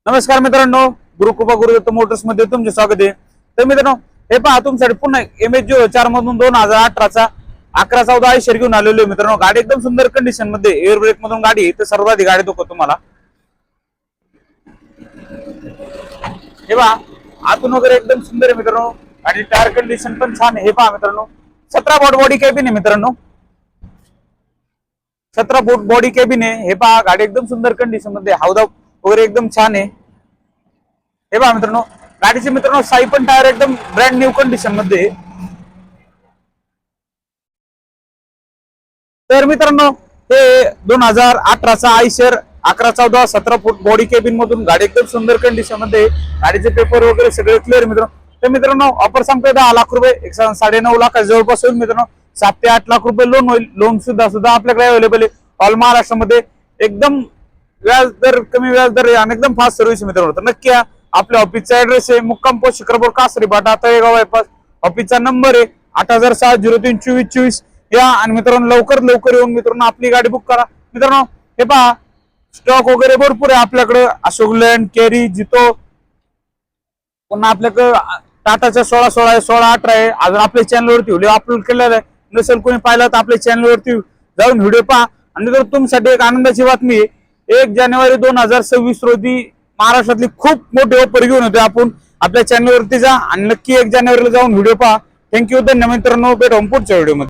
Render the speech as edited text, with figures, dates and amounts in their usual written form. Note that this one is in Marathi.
नमस्कार मित्रांनो, गुरुकृपा गुरुदत्त मोटर्स मध्ये तुमचे स्वागत आहे। तर मित्रांनो, हे पहा तुमच्यासाठी पुन्हा MH04 मधून 2018चा 1114 आयशर घेऊन आलेलो आहे। मित्रांनो, गाडी एकदम सुंदर कंडिशन मध्ये, एअर ब्रेक मधून गाडी आहे। तर सर्वाधिक गाडी दाखवतो तुम्हाला। हे पहा आतून वगैरे एकदम सुंदर आहे मित्रांनो, आणि टायर कंडिशन पण छान आहे। हे पहा मित्रांनो, 17 फूट बॉडी कॅबिन आहे मित्रांनो, 17 फूट बॉडी कॅबिन आहे। हे पहा गाडी एकदम सुंदर कंडिशन मध्ये, हौदा वगैरे एकदम छान आहे। हे पहा मित्रांनो, गाडीचे मित्रांनो साई पण टायर एकदम ब्रँड न्यू कंडिशन मध्ये। तर मित्रांनो, हे 2018चा आयशर 1114 17 फूट बॉडी केबिन मधून गाडी एकदम सुंदर कंडिशन मध्ये, गाडीचे पेपर वगैरे सगळे क्लिअर मित्रांनो। तर मित्रांनो, ऑफर सांगतोय 10 लाख रुपये, 9.5 लाख जवळपास होईल मित्रांनो। 7 ते 8 लाख रुपये लोन होईल। लोन सुद्धा आपल्याकडे अवेलेबल आहे ऑल महाराष्ट्रामध्ये। एकदम व्याज दर कमी, व्याज दर आणि एकदम फास्ट सर्व्हिस मित्रांनो। तर नक्की या। आपल्या ऑफिसचा ऍड्रेस आहे मुक्काम पोस्ट शिक्रपूर कासरी फाटा तळेगाव बायपास। ऑफिसचा नंबर आहे 8006 या। आणि मित्रांनो लवकर येऊन मित्रांनो आपली गाडी बुक करा मित्रांनो। हे पहा स्टॉक वगैरे भरपूर आहे आपल्याकडे, अशोक लँड, केरी, जितो, पुन्हा आपल्याकडे टाटाच्या 16 आहे, 18 आहे। अजून आपल्या चॅनलवरती व्हिडिओ अपलोड केलेला आहे, नसेल कोणी पाहिला तर आपल्या चॅनलवरती जाऊन व्हिडिओ पहा। आणि मित्रांनो, तुमच्यासाठी एक आनंदाची बातमी आहे, 1 जानेवारी 2026 रोजी महाराष्ट्रातली खूप मोठी ऑफर घेऊन होते आपण। आपल्या चॅनलवरती जा आणि नक्की 1 जानेवारीला जाऊन व्हिडिओ पहा। थँक्यू, धन्यवाद मित्रांनो, भेटू पुढच्या व्हिडिओ मध्ये।